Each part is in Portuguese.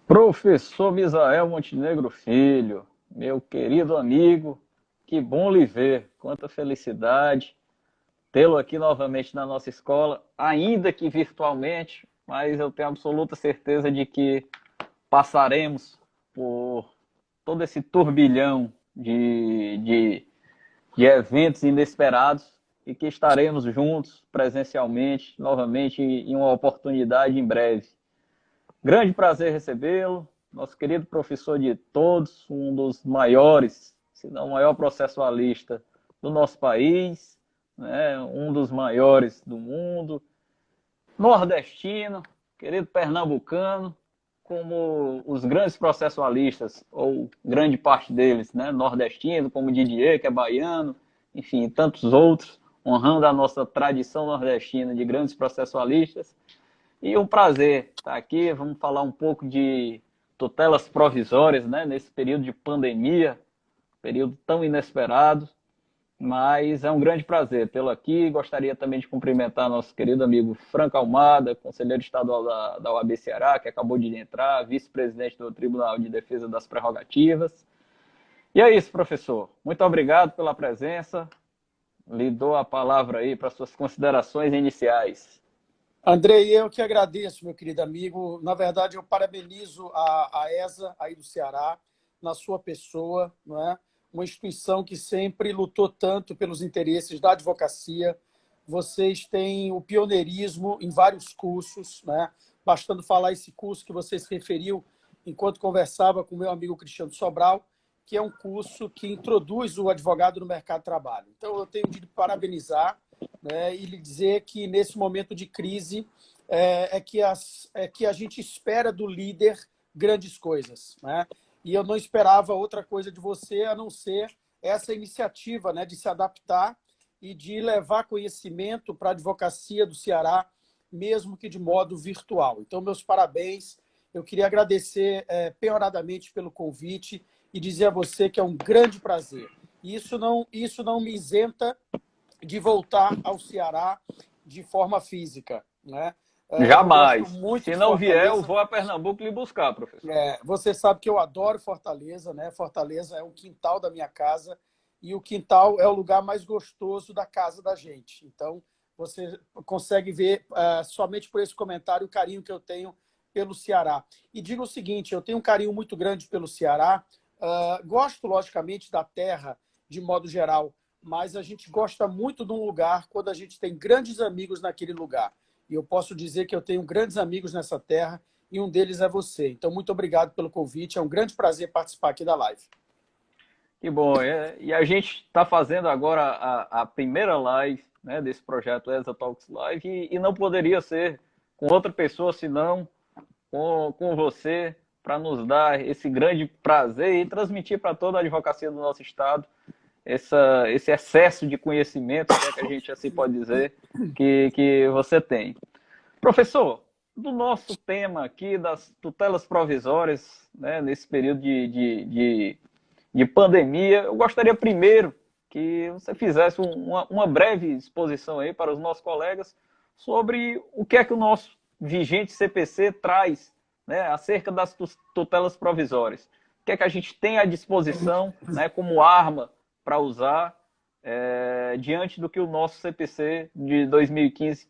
Professor Misael Montenegro Filho, meu querido amigo, que bom lhe ver, quanta felicidade tê-lo aqui novamente na nossa escola, ainda que virtualmente, mas eu tenho absoluta certeza de que passaremos por todo esse turbilhão de eventos inesperados e que estaremos juntos presencialmente, novamente, em uma oportunidade em breve. Grande prazer recebê-lo, nosso querido professor de todos, um dos maiores, se não o maior processualista do nosso país, né? Um dos maiores do mundo, nordestino, querido pernambucano, como os grandes processualistas, ou grande parte deles, né? Nordestino, como Didier, que é baiano, enfim, tantos outros, honrando a nossa tradição nordestina de grandes processualistas. E um prazer estar aqui. Vamos falar um pouco de tutelas provisórias, né? Nesse período de pandemia, período tão inesperado, mas é um grande prazer tê-lo aqui. Gostaria também de cumprimentar nosso querido amigo Franco Almada, conselheiro estadual da OAB Ceará, que acabou de entrar, vice-presidente do Tribunal de Defesa das Prerrogativas. E é isso, professor. Muito obrigado pela presença. Lhe dou a palavra aí para suas considerações iniciais. Andrei, eu que agradeço, meu querido amigo. Na verdade, eu parabenizo a ESA aí do Ceará, na sua pessoa, não é? Uma instituição que sempre lutou tanto pelos interesses da advocacia. Vocês têm o pioneirismo em vários cursos, né? Bastando falar esse curso que você se referiu enquanto conversava com o meu amigo Cristiano Sobral, que é um curso que introduz o advogado no mercado de trabalho. Então, eu tenho de parabenizar, né, e lhe dizer que nesse momento de crise é que a gente espera do líder grandes coisas, né? E eu não esperava outra coisa de você a não ser essa iniciativa, né, de se adaptar e de levar conhecimento para a advocacia do Ceará, mesmo que de modo virtual. Então, meus parabéns. Eu queria agradecer penhoradamente pelo convite e dizer a você que é um grande prazer. Isso não me isenta de voltar ao Ceará de forma física, né? Eu gosto Jamais. muito Se de não vier, eu Fortaleza. vou a Pernambuco lhe buscar, professor. Você sabe que eu adoro Fortaleza, né? Fortaleza é o quintal da minha casa e o quintal é o lugar mais gostoso da casa da gente. Então, você consegue ver somente por esse comentário o carinho que eu tenho pelo Ceará. E digo o seguinte, eu tenho um carinho muito grande pelo Ceará. Gosto, logicamente, da terra, de modo geral, mas a gente gosta muito de um lugar quando a gente tem grandes amigos naquele lugar. E eu posso dizer que eu tenho grandes amigos nessa terra e um deles é você. Então, muito obrigado pelo convite. É um grande prazer participar aqui da live. Que bom. E a gente está fazendo agora a primeira live, né, desse projeto ESA Talks Live e não poderia ser com outra pessoa senão com você, para nos dar esse grande prazer e transmitir para toda a advocacia do nosso estado esse excesso de conhecimento, né, que a gente assim pode dizer, que você tem. Professor, do nosso tema aqui das tutelas provisórias, né, nesse período de pandemia, eu gostaria primeiro que você fizesse uma breve exposição aí para os nossos colegas sobre o que é que o nosso vigente CPC traz, né, acerca das tutelas provisórias. O que é que a gente tem à disposição, né, como arma para usar diante do que o nosso CPC de 2015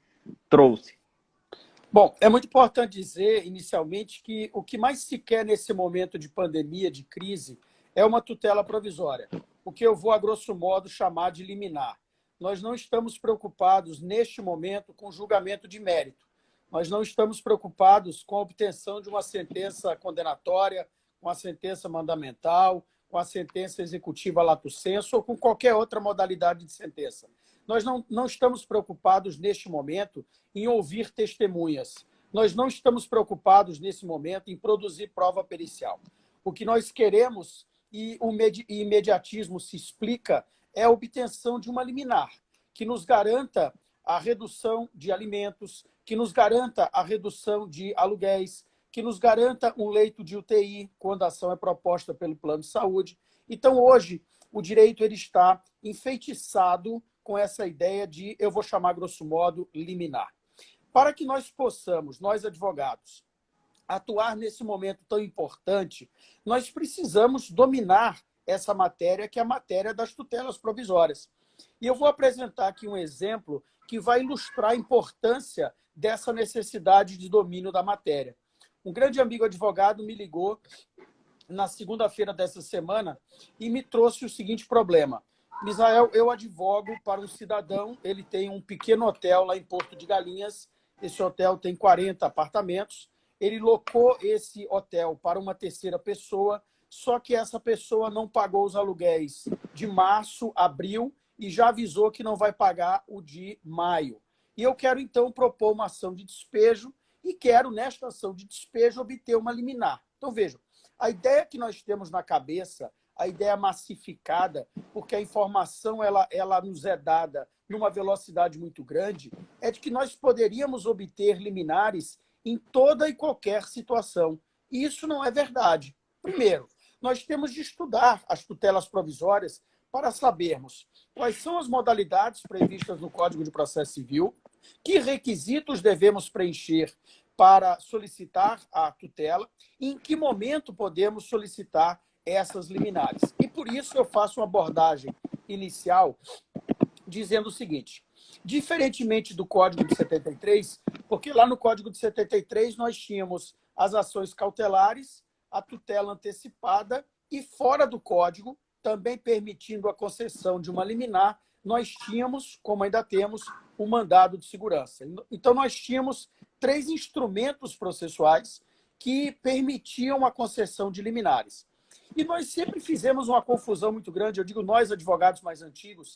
trouxe. Bom, é muito importante dizer, inicialmente, que o que mais se quer nesse momento de pandemia, de crise, é uma tutela provisória, o que eu vou, a grosso modo, chamar de liminar. Nós não estamos preocupados, neste momento, com julgamento de mérito. Nós não estamos preocupados com a obtenção de uma sentença condenatória, com a sentença mandamental, com a sentença executiva lato sensu ou com qualquer outra modalidade de sentença. Nós não estamos preocupados, neste momento, em ouvir testemunhas. Nós não estamos preocupados, nesse momento, em produzir prova pericial. O que nós queremos, e o imediatismo se explica, é a obtenção de uma liminar, que nos garanta a redução de alimentos, que nos garanta a redução de aluguéis, que nos garanta um leito de UTI, quando a ação é proposta pelo plano de saúde. Então, hoje, o direito ele está enfeitiçado com essa ideia de, eu vou chamar, grosso modo, liminar. Para que nós possamos, nós advogados, atuar nesse momento tão importante, nós precisamos dominar essa matéria, que é a matéria das tutelas provisórias. E eu vou apresentar aqui um exemplo que vai ilustrar a importância dessa necessidade de domínio da matéria. Um grande amigo advogado me ligou na segunda-feira dessa semana e me trouxe o seguinte problema. Misael, eu advogo para um cidadão, ele tem um pequeno hotel lá em Porto de Galinhas, esse hotel tem 40 apartamentos, ele locou esse hotel para uma terceira pessoa, só que essa pessoa não pagou os aluguéis de março, abril, e já avisou que não vai pagar o de maio. E eu quero, então, propor uma ação de despejo e quero, nesta ação de despejo, obter uma liminar. Então, vejam, a ideia que nós temos na cabeça, a ideia massificada, porque a informação ela nos é dada numa velocidade muito grande, é de que nós poderíamos obter liminares em toda e qualquer situação. E isso não é verdade. Primeiro, nós temos de estudar as tutelas provisórias para sabermos quais são as modalidades previstas no Código de Processo Civil, que requisitos devemos preencher para solicitar a tutela e em que momento podemos solicitar essas liminares. E por isso eu faço uma abordagem inicial dizendo o seguinte: diferentemente do Código de 73, porque lá no Código de 73 nós tínhamos as ações cautelares, a tutela antecipada e fora do Código, também permitindo a concessão de uma liminar, nós tínhamos, como ainda temos, o mandado de segurança. Então, nós tínhamos 3 instrumentos processuais que permitiam a concessão de liminares. E nós sempre fizemos uma confusão muito grande, eu digo nós, advogados mais antigos,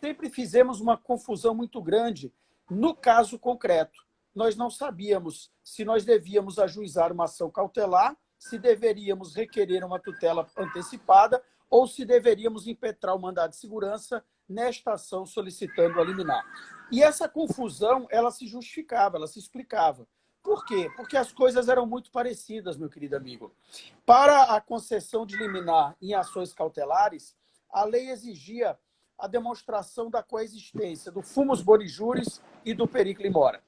sempre fizemos uma confusão muito grande no caso concreto. Nós não sabíamos se nós devíamos ajuizar uma ação cautelar, se deveríamos requerer uma tutela antecipada ou se deveríamos impetrar o mandado de segurança nesta ação solicitando a liminar. E essa confusão, ela se justificava, ela se explicava. Por quê? Porque as coisas eram muito parecidas, meu querido amigo. Para a concessão de liminar em ações cautelares, a lei exigia a demonstração da coexistência do fumus boni juris e do periculum in mora.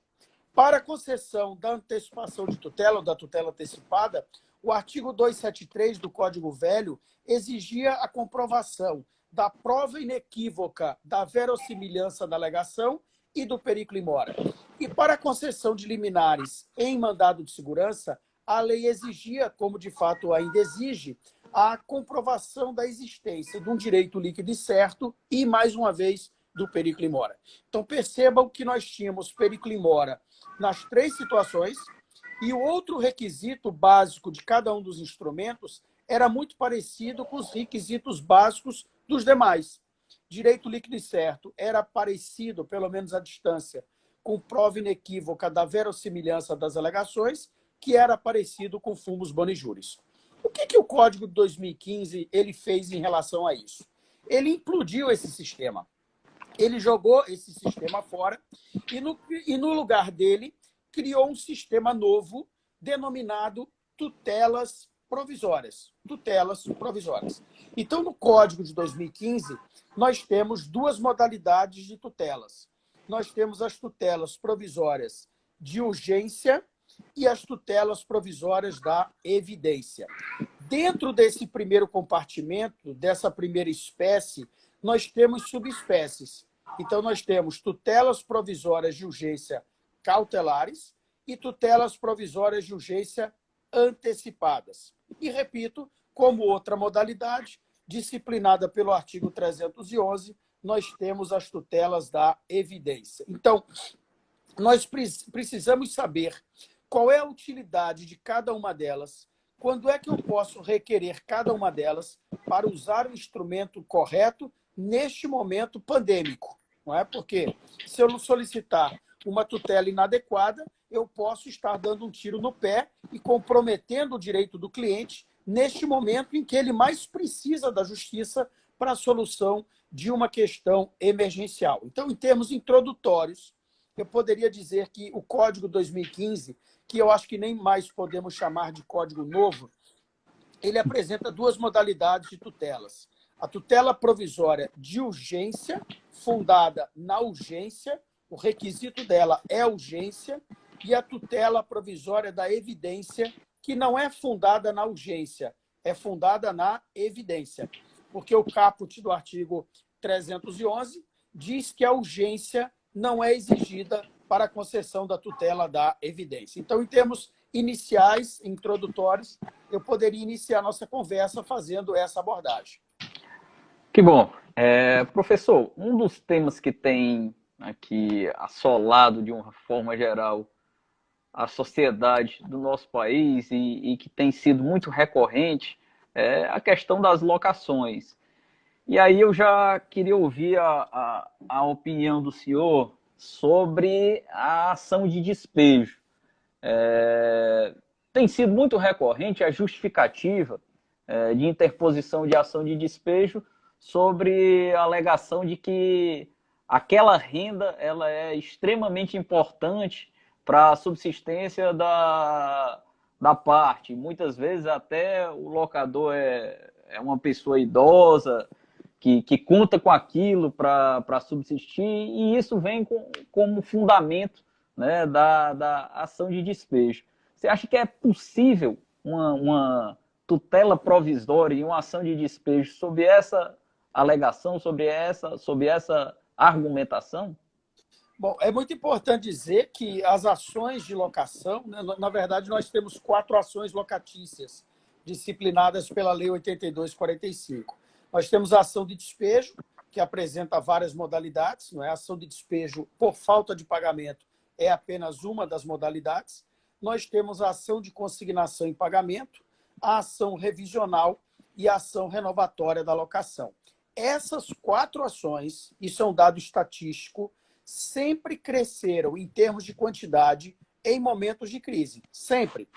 Para a concessão da antecipação de tutela ou da tutela antecipada, o artigo 273 do Código Velho exigia a comprovação da prova inequívoca da verossimilhança da alegação e do periculum in mora. E para a concessão de liminares em mandado de segurança, a lei exigia, como de fato ainda exige, a comprovação da existência de um direito líquido e certo e, mais uma vez, do periculum in mora. Então, percebam que nós tínhamos periculum in mora nas 3 situações e o outro requisito básico de cada um dos instrumentos era muito parecido com os requisitos básicos dos demais. Direito líquido e certo era parecido, pelo menos à distância, com prova inequívoca da verossimilhança das alegações, que era parecido com fumus boni juris. O que o Código de 2015 ele fez em relação a isso? Ele implodiu esse sistema. Ele jogou esse sistema fora e no lugar dele criou um sistema novo denominado tutelas provisórias. Tutelas provisórias. Então, no Código de 2015, nós temos 2 modalidades de tutelas. Nós temos as tutelas provisórias de urgência e as tutelas provisórias da evidência. Dentro desse primeiro compartimento, dessa primeira espécie, nós temos subespécies. Então, nós temos tutelas provisórias de urgência cautelares e tutelas provisórias de urgência antecipadas. E, repito, como outra modalidade, disciplinada pelo artigo 311, nós temos as tutelas da evidência. Então, nós precisamos saber qual é a utilidade de cada uma delas, quando é que eu posso requerer cada uma delas para usar o instrumento correto neste momento pandêmico. Não é? Porque se eu não solicitar uma tutela inadequada, eu posso estar dando um tiro no pé e comprometendo o direito do cliente neste momento em que ele mais precisa da justiça para a solução de uma questão emergencial. Então, em termos introdutórios, eu poderia dizer que o Código 2015, que eu acho que nem mais podemos chamar de Código Novo, ele apresenta 2 modalidades de tutelas. A tutela provisória de urgência, fundada na urgência, o requisito dela é urgência, e a tutela provisória da evidência, que não é fundada na urgência, é fundada na evidência. Porque o caput do artigo 311 diz que a urgência não é exigida para a concessão da tutela da evidência. Então, em termos iniciais, introdutórios, eu poderia iniciar nossa conversa fazendo essa abordagem. Que bom. Professor, um dos temas que tem aqui assolado de uma forma geral a sociedade do nosso país e que tem sido muito recorrente é a questão das locações. E aí eu já queria ouvir a opinião do senhor sobre a ação de despejo. Tem sido muito recorrente a justificativa de interposição de ação de despejo sobre a alegação de que aquela renda ela é extremamente importante para a subsistência da parte. Muitas vezes até o locador é uma pessoa idosa que conta com aquilo para subsistir, e isso vem como fundamento, né, da ação de despejo. Você acha que é possível uma tutela provisória e uma ação de despejo sob essa alegação, sobre essa argumentação? Bom, é muito importante dizer que as ações de locação, né, na verdade, nós temos 4 ações locatícias disciplinadas pela Lei 8245. Nós temos a ação de despejo, que apresenta várias modalidades, não é? A ação de despejo por falta de pagamento é apenas uma das modalidades. Nós temos a ação de consignação em pagamento, a ação revisional e a ação renovatória da locação. Essas 4 ações, isso é um dado estatístico, sempre cresceram em termos de quantidade em momentos de crise. Sempre.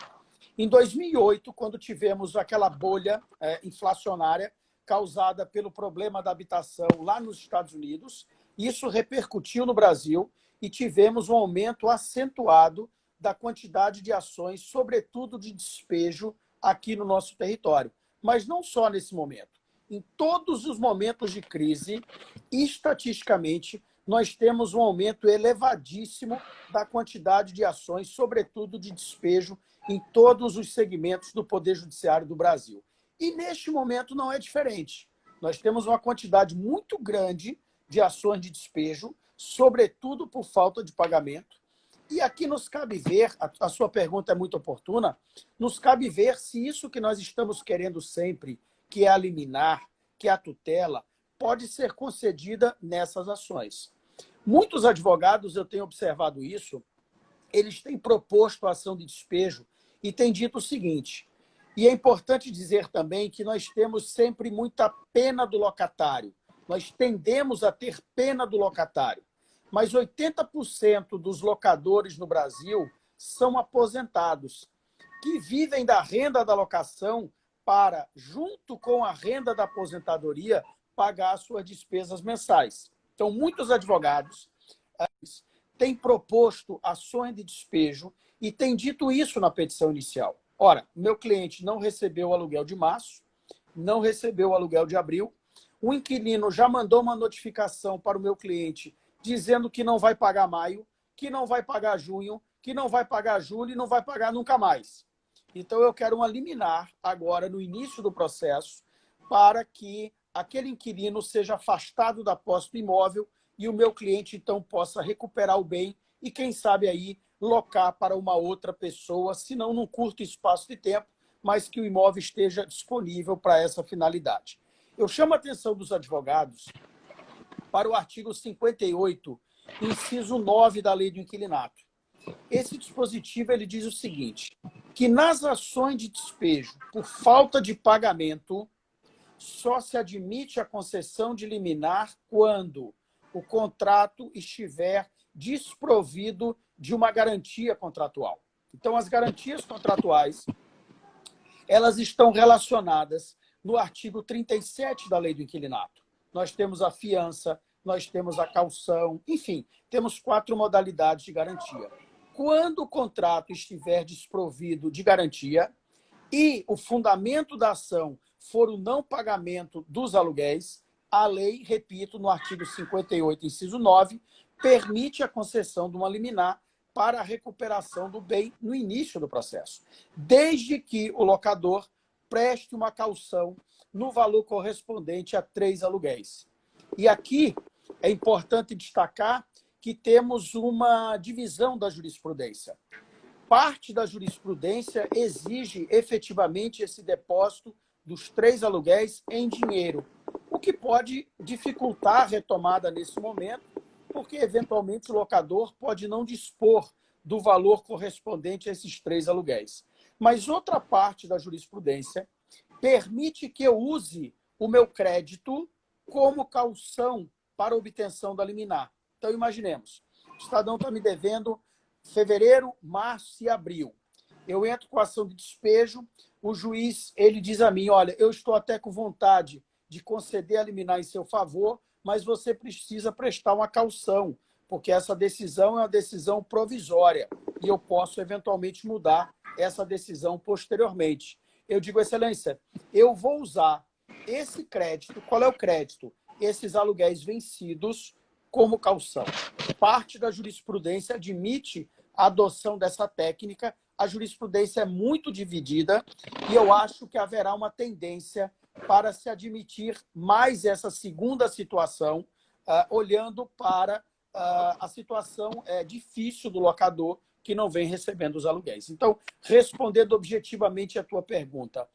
Em 2008, quando tivemos aquela bolha inflacionária causada pelo problema da habitação lá nos Estados Unidos, isso repercutiu no Brasil e tivemos um aumento acentuado da quantidade de ações, sobretudo de despejo, aqui no nosso território. Mas não só nesse momento. Em todos os momentos de crise, estatisticamente, nós temos um aumento elevadíssimo da quantidade de ações, sobretudo de despejo, em todos os segmentos do Poder Judiciário do Brasil. E neste momento não é diferente. Nós temos uma quantidade muito grande de ações de despejo, sobretudo por falta de pagamento. E aqui nos cabe ver, a sua pergunta é muito oportuna, nos cabe ver se isso que nós estamos querendo sempre, que é a liminar, que é a tutela, pode ser concedida nessas ações. Muitos advogados, eu tenho observado isso, eles têm proposto a ação de despejo e têm dito o seguinte, e é importante dizer também que nós temos sempre muita pena do locatário. Nós tendemos a ter pena do locatário. Mas 80% dos locadores no Brasil são aposentados, que vivem da renda da locação para, junto com a renda da aposentadoria, pagar as suas despesas mensais. Então, muitos advogados têm proposto ações de despejo e têm dito isso na petição inicial. Ora, meu cliente não recebeu o aluguel de março, não recebeu o aluguel de abril, o inquilino já mandou uma notificação para o meu cliente dizendo que não vai pagar maio, que não vai pagar junho, que não vai pagar julho e não vai pagar nunca mais. Então, eu quero uma liminar agora, no início do processo, para que aquele inquilino seja afastado da posse do imóvel e o meu cliente, então, possa recuperar o bem e, quem sabe, aí locar para uma outra pessoa, se não num curto espaço de tempo, mas que o imóvel esteja disponível para essa finalidade. Eu chamo a atenção dos advogados para o artigo 58, inciso 9 da Lei do Inquilinato. Esse dispositivo ele diz o seguinte, que nas ações de despejo por falta de pagamento, só se admite a concessão de liminar quando o contrato estiver desprovido de uma garantia contratual. Então, as garantias contratuais, elas estão relacionadas no artigo 37 da Lei do Inquilinato. Nós temos a fiança, nós temos a caução, enfim, temos 4 modalidades de garantia. Quando o contrato estiver desprovido de garantia e o fundamento da ação for o não pagamento dos aluguéis, a lei, repito, no artigo 58, inciso 9, permite a concessão de uma liminar para a recuperação do bem no início do processo, desde que o locador preste uma caução no valor correspondente a 3 aluguéis. E aqui é importante destacar que temos uma divisão da jurisprudência. Parte da jurisprudência exige efetivamente esse depósito dos 3 aluguéis em dinheiro, o que pode dificultar a retomada nesse momento, porque eventualmente o locador pode não dispor do valor correspondente a esses 3 aluguéis. Mas outra parte da jurisprudência permite que eu use o meu crédito como caução para obtenção da liminar. Então, imaginemos, o cidadão está me devendo fevereiro, março e abril. Eu entro com a ação de despejo, o juiz ele diz a mim, olha, eu estou até com vontade de conceder a liminar em seu favor, mas você precisa prestar uma caução, porque essa decisão é uma decisão provisória e eu posso eventualmente mudar essa decisão posteriormente. Eu digo, excelência, eu vou usar esse crédito. Qual é o crédito? Esses aluguéis vencidos como caução. Parte da jurisprudência admite a adoção dessa técnica. A jurisprudência é muito dividida e eu acho que haverá uma tendência para se admitir mais essa segunda situação, olhando para a situação difícil do locador que não vem recebendo os aluguéis. Então, respondendo objetivamente a tua pergunta,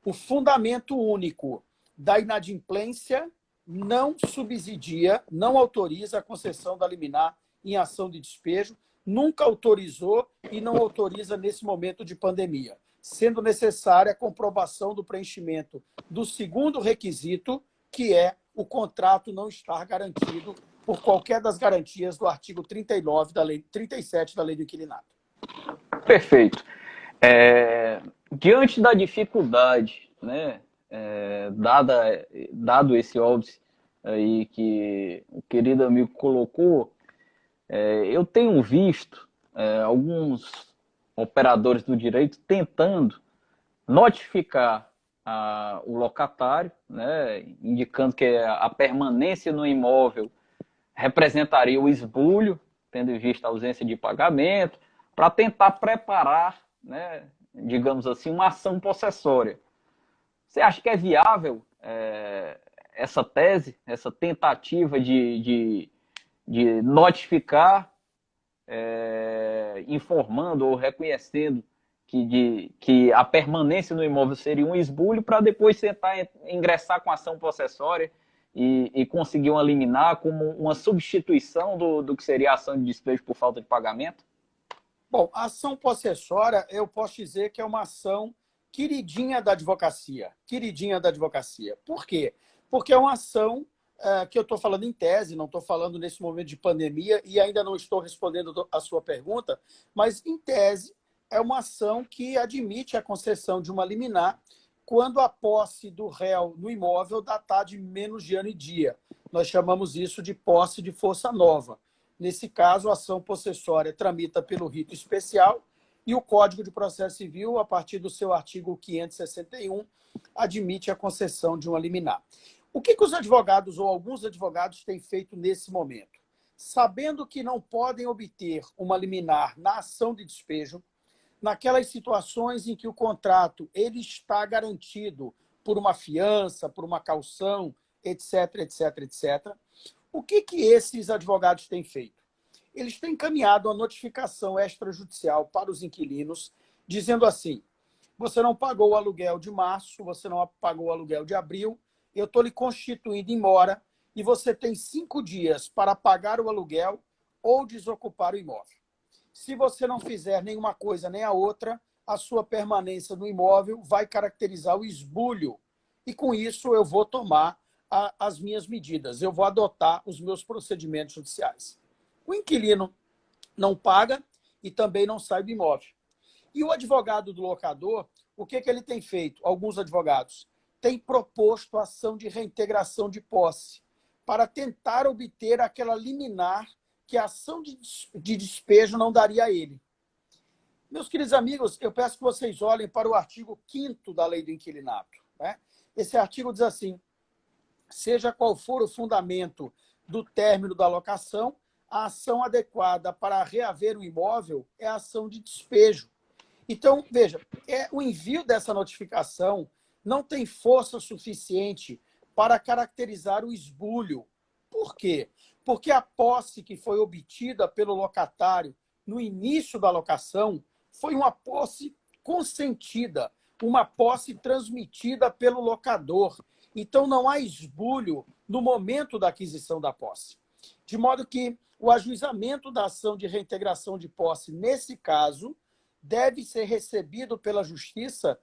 o fundamento único da inadimplência não subsidia, não autoriza a concessão da liminar em ação de despejo, nunca autorizou e não autoriza nesse momento de pandemia, sendo necessária a comprovação do preenchimento do segundo requisito, que é o contrato não estar garantido por qualquer das garantias do artigo 39 da lei, 37 da Lei do Inquilinato. Perfeito. Diante da dificuldade, né, dado esse óbice aí que o querido amigo colocou, eu tenho visto alguns operadores do direito tentando notificar o locatário, né, indicando que a permanência no imóvel representaria o esbulho, tendo em vista a ausência de pagamento, para tentar preparar, né, digamos assim, uma ação possessória. Você acha que é viável essa tese, essa tentativa de notificar, informando ou reconhecendo que a permanência no imóvel seria um esbulho, para depois tentar ingressar com ação possessória e conseguir uma liminar como uma substituição do que seria a ação de despejo por falta de pagamento? Bom, a ação possessória, eu posso dizer que é uma ação queridinha da advocacia. Queridinha da advocacia. Por quê? Porque é uma ação que eu estou falando em tese, não estou falando nesse momento de pandemia e ainda não estou respondendo a sua pergunta, mas em tese é uma ação que admite a concessão de uma liminar quando a posse do réu no imóvel datar de menos de ano e dia. Nós chamamos isso de posse de força nova. Nesse caso, a ação possessória tramita pelo rito especial e o Código de Processo Civil, a partir do seu artigo 561, admite a concessão de uma liminar. O que os advogados ou alguns advogados têm feito nesse momento? Sabendo que não podem obter uma liminar na ação de despejo, naquelas situações em que o contrato ele está garantido por uma fiança, por uma caução, etc, etc, etc. O que esses advogados têm feito? Eles têm encaminhado a notificação extrajudicial para os inquilinos, dizendo assim, você não pagou o aluguel de março, você não pagou o aluguel de abril, eu estou lhe constituindo em mora e você tem 5 dias para pagar o aluguel ou desocupar o imóvel. Se você não fizer nenhuma coisa nem a outra, a sua permanência no imóvel vai caracterizar o esbulho. E com isso eu vou tomar as minhas medidas, eu vou adotar os meus procedimentos judiciais. O inquilino não paga e também não sai do imóvel. E o advogado do locador, o que ele tem feito? Alguns advogados têm proposto ação de reintegração de posse para tentar obter aquela liminar que a ação de despejo não daria a ele. Meus queridos amigos, eu peço que vocês olhem para o artigo 5º da Lei do Inquilinato. Né? Esse artigo diz assim, seja qual for o fundamento do término da locação, a ação adequada para reaver o imóvel é a ação de despejo. Então, veja, o envio dessa notificação não tem força suficiente para caracterizar o esbulho. Por quê? Porque a posse que foi obtida pelo locatário no início da locação foi uma posse consentida, uma posse transmitida pelo locador. Então, não há esbulho no momento da aquisição da posse. De modo que o ajuizamento da ação de reintegração de posse, nesse caso, deve ser recebido pela Justiça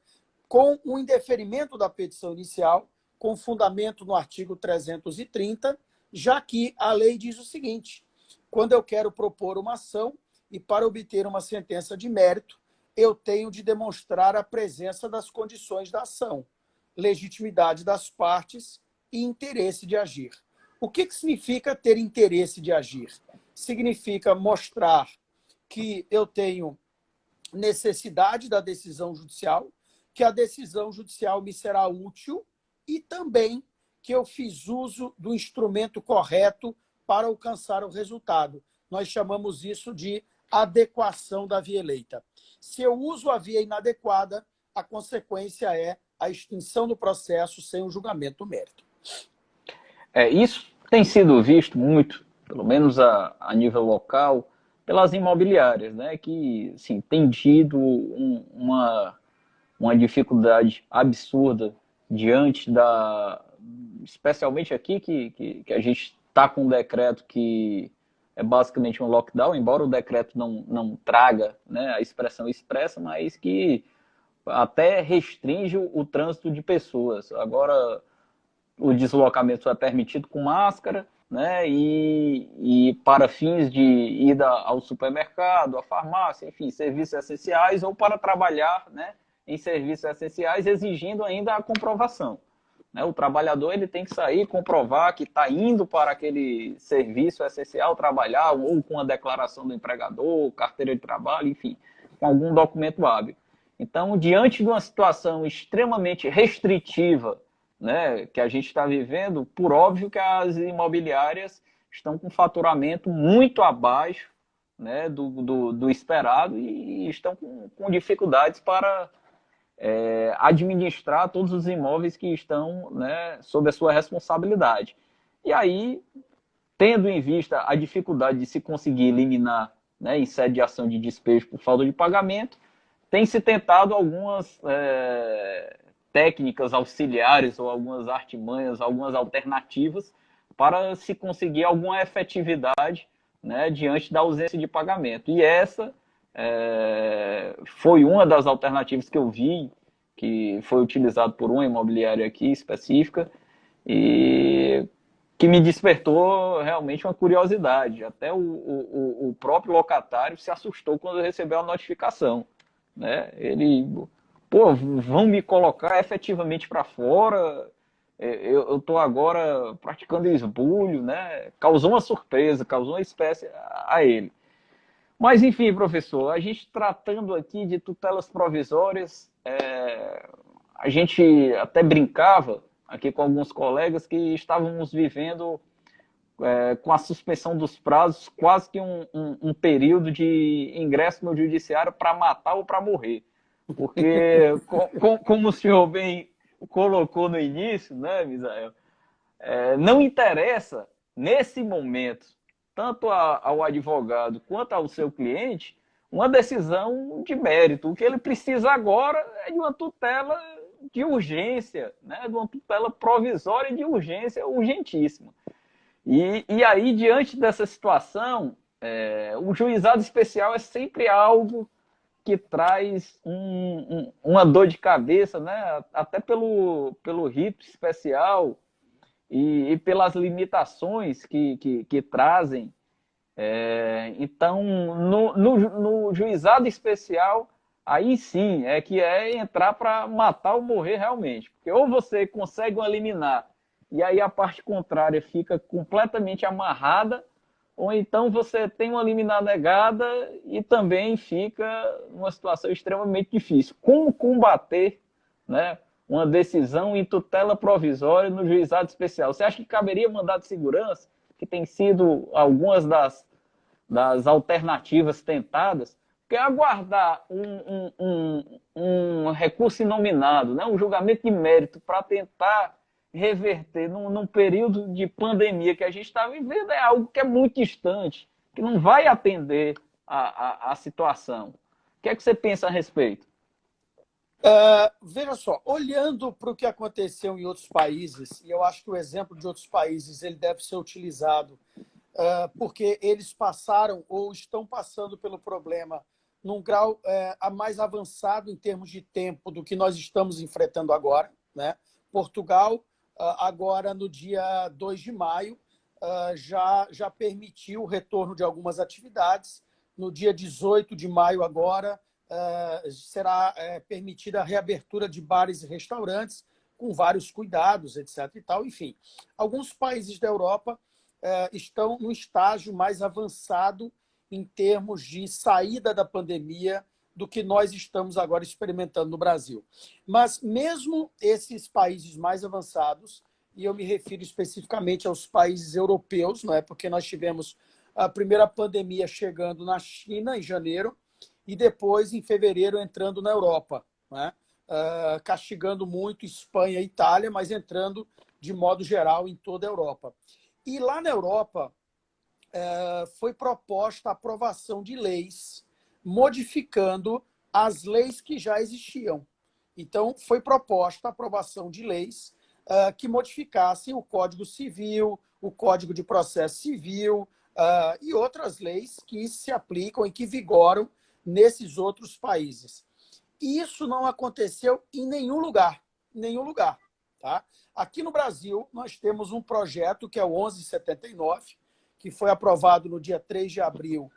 com o indeferimento da petição inicial, com fundamento no artigo 330, já que a lei diz o seguinte: quando eu quero propor uma ação e para obter uma sentença de mérito, eu tenho de demonstrar a presença das condições da ação, legitimidade das partes e interesse de agir. O que significa ter interesse de agir? Significa mostrar que eu tenho necessidade da decisão judicial, que a decisão judicial me será útil e também que eu fiz uso do instrumento correto para alcançar o resultado. Nós chamamos isso de adequação da via eleita. Se eu uso a via inadequada, a consequência é a extinção do processo sem o julgamento do mérito. Isso tem sido visto muito, pelo menos a nível local, pelas imobiliárias, né, que assim, tem tido uma dificuldade absurda diante especialmente aqui, que a gente está com um decreto que é basicamente um lockdown, embora o decreto não traga, né, a expressão expressa, mas que até restringe o trânsito de pessoas. Agora, o deslocamento é permitido com máscara, né, e para fins de ida ao supermercado, à farmácia, enfim, serviços essenciais, ou para trabalhar, né, em serviços essenciais, exigindo ainda a comprovação. Né? O trabalhador ele tem que sair, comprovar que está indo para aquele serviço essencial trabalhar, ou com a declaração do empregador, carteira de trabalho, enfim, com algum documento hábil. Então, diante de uma situação extremamente restritiva, né, que a gente está vivendo, por óbvio que as imobiliárias estão com faturamento muito abaixo, né, do esperado e estão com dificuldades para administrar todos os imóveis que estão, né, sob a sua responsabilidade. E aí, tendo em vista a dificuldade de se conseguir eliminar, né, em sede de ação de despejo por falta de pagamento, tem se tentado algumas técnicas auxiliares ou algumas artimanhas, algumas alternativas para se conseguir alguma efetividade, né, diante da ausência de pagamento. E essa foi uma das alternativas que eu vi, que foi utilizado por uma imobiliária aqui específica, e que me despertou realmente uma curiosidade. Até o próprio locatário se assustou quando recebeu a notificação. Né? Ele, vão me colocar efetivamente para fora, eu estou agora praticando esbulho, né? Causou uma surpresa, causou uma espécie a ele. Mas, enfim, professor, a gente tratando aqui de tutelas provisórias, a gente até brincava aqui com alguns colegas que estávamos vivendo com a suspensão dos prazos quase que um período de ingresso no judiciário para matar ou para morrer. Porque, como o senhor bem colocou no início, né, Misael, não interessa, nesse momento, tanto ao advogado quanto ao seu cliente, uma decisão de mérito. O que ele precisa agora é de uma tutela de urgência, né, de uma tutela provisória de urgência, urgentíssima. E aí, diante dessa situação, o juizado especial é sempre algo que traz uma dor de cabeça, né? Até pelo rito especial e pelas limitações que trazem. Então, no juizado especial, aí sim que entrar para matar ou morrer realmente. Porque ou você consegue uma liminar e aí a parte contrária fica completamente amarrada, ou então você tem uma liminar negada e também fica numa situação extremamente difícil. Como combater, né, uma decisão em tutela provisória no juizado especial? Você acha que caberia mandado de segurança, que tem sido algumas das das alternativas tentadas, porque aguardar um recurso inominado, né, um julgamento de mérito para tentar reverter num período de pandemia que a gente está vivendo é algo que é muito distante, que não vai atender a situação. O que é que você pensa a respeito? Veja só, olhando para o que aconteceu em outros países, e eu acho que o exemplo de outros países ele deve ser utilizado porque eles passaram ou estão passando pelo problema num grau mais avançado em termos de tempo do que nós estamos enfrentando agora, né? Portugal, agora no dia 2 de maio, já permitiu o retorno de algumas atividades. No dia 18 de maio, agora, será permitida a reabertura de bares e restaurantes, com vários cuidados, etc. E tal. Enfim, alguns países da Europa estão no estágio mais avançado em termos de saída da pandemia do que nós estamos agora experimentando no Brasil. Mas mesmo esses países mais avançados, e eu me refiro especificamente aos países europeus, não é? Porque nós tivemos a primeira pandemia chegando na China em janeiro e depois em fevereiro entrando na Europa, né? Castigando muito Espanha e Itália, mas entrando de modo geral em toda a Europa. E lá na Europa foi proposta a aprovação de leis modificando as leis que já existiam. Então, foi proposta a aprovação de leis que modificassem o Código Civil, o Código de Processo Civil e outras leis que se aplicam e que vigoram nesses outros países. E isso não aconteceu em nenhum lugar. Nenhum lugar. Tá? Aqui no Brasil, nós temos um projeto que é o 1179, que foi aprovado no dia 3 de abril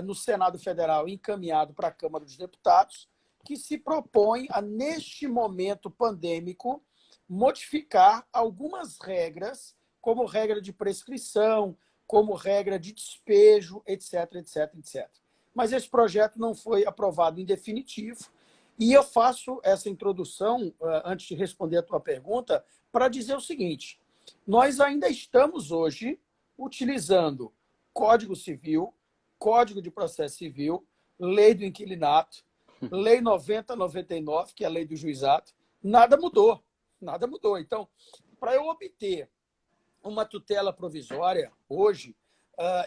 no Senado Federal e encaminhado para a Câmara dos Deputados, que se propõe a, neste momento pandêmico, modificar algumas regras, como regra de prescrição, como regra de despejo, etc, etc, etc. Mas esse projeto não foi aprovado em definitivo. E eu faço essa introdução, antes de responder a tua pergunta, para dizer o seguinte: nós ainda estamos hoje utilizando Código Civil, Código de Processo Civil, Lei do Inquilinato, Lei 90/99, que é a lei do juizado. Nada mudou, nada mudou. Então, para eu obter uma tutela provisória hoje,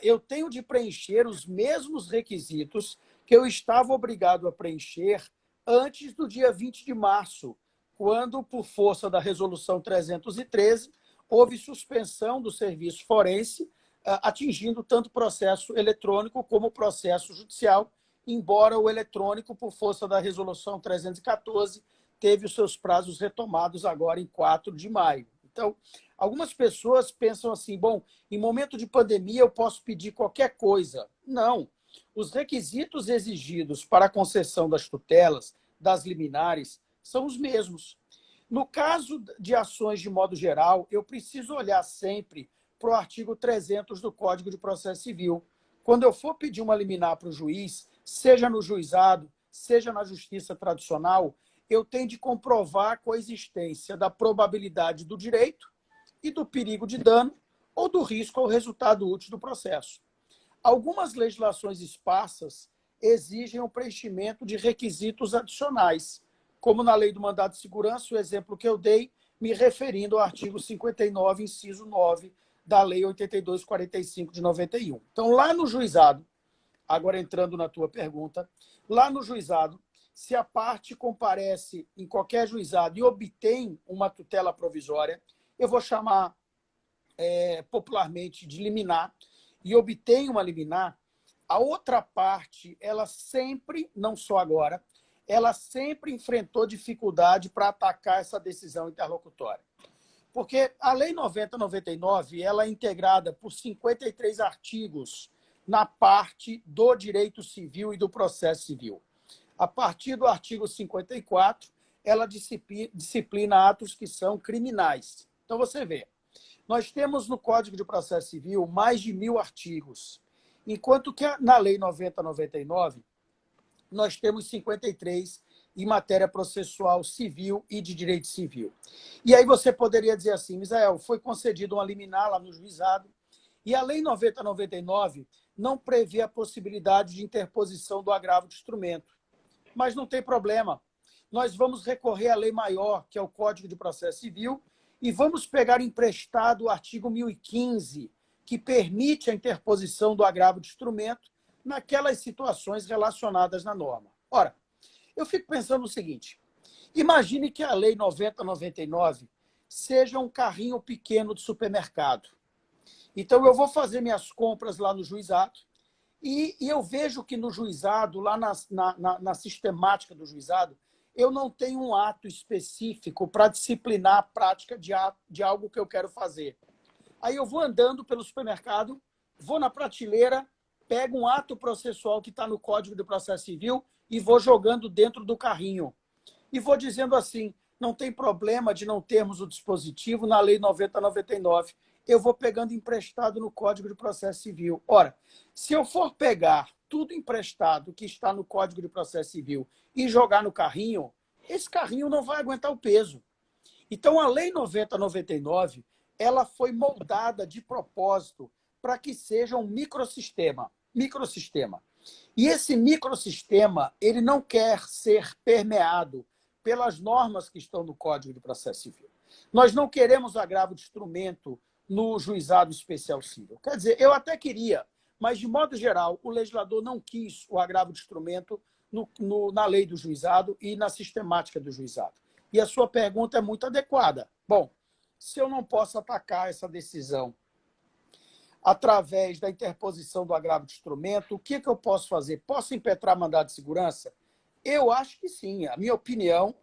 eu tenho de preencher os mesmos requisitos que eu estava obrigado a preencher antes do dia 20 de março, quando, por força da Resolução 313, houve suspensão do serviço forense, atingindo tanto o processo eletrônico como o processo judicial, embora o eletrônico, por força da Resolução 314, teve os seus prazos retomados agora em 4 de maio. Então, algumas pessoas pensam assim, bom, em momento de pandemia eu posso pedir qualquer coisa. Não. Os requisitos exigidos para a concessão das tutelas, das liminares, são os mesmos. No caso de ações de modo geral, eu preciso olhar sempre para o artigo 300 do Código de Processo Civil. Quando eu for pedir uma liminar para o juiz, seja no juizado, seja na justiça tradicional, eu tenho de comprovar a coexistência da probabilidade do direito e do perigo de dano ou do risco ao resultado útil do processo. Algumas legislações esparsas exigem o preenchimento de requisitos adicionais, como na Lei do Mandado de Segurança, o exemplo que eu dei, me referindo ao artigo 59, inciso 9, da Lei 8245 de 91. Então, lá no juizado, agora entrando na tua pergunta, lá no juizado, se a parte comparece em qualquer juizado e obtém uma tutela provisória, eu vou chamar popularmente de liminar, e obtém uma liminar, a outra parte, ela sempre, não só agora, ela sempre enfrentou dificuldade para atacar essa decisão interlocutória. Porque a Lei 90/99, ela é integrada por 53 artigos na parte do direito civil e do processo civil. A partir do artigo 54, ela disciplina atos que são criminais. Então, você vê, nós temos no Código de Processo Civil mais de 1.000 artigos, enquanto que na Lei 90/99, nós temos 53 em matéria processual civil e de direito civil. E aí você poderia dizer assim, Misael, foi concedido uma liminar lá no juizado, e a Lei 90/99 não prevê a possibilidade de interposição do agravo de instrumento. Mas não tem problema. Nós vamos recorrer à lei maior, que é o Código de Processo Civil, e vamos pegar emprestado o artigo 1015, que permite a interposição do agravo de instrumento naquelas situações relacionadas na norma. Ora, eu fico pensando o seguinte, imagine que a Lei 90/99 seja um carrinho pequeno de supermercado. Então, eu vou fazer minhas compras lá no juizado e eu vejo que no juizado, lá na sistemática do juizado, eu não tenho um ato específico para disciplinar a prática de algo que eu quero fazer. Aí eu vou andando pelo supermercado, vou na prateleira, pego um ato processual que está no Código de Processo Civil e vou jogando dentro do carrinho. E vou dizendo assim, não tem problema de não termos o dispositivo na Lei 90/99. Eu vou pegando emprestado no Código de Processo Civil. Ora, se eu for pegar tudo emprestado que está no Código de Processo Civil e jogar no carrinho, esse carrinho não vai aguentar o peso. Então, a Lei 90/99, ela foi moldada de propósito para que seja um microsistema. E esse microsistema, ele não quer ser permeado pelas normas que estão no Código de Processo Civil. Nós não queremos agravo de instrumento no juizado especial civil. Quer dizer, eu até queria, mas, de modo geral, o legislador não quis o agravo de instrumento na lei do juizado e na sistemática do juizado. E a sua pergunta é muito adequada. Bom, se eu não posso atacar essa decisão através da interposição do agravo de instrumento, o que eu posso fazer? Posso impetrar mandado de segurança? Eu acho que sim. A minha opinião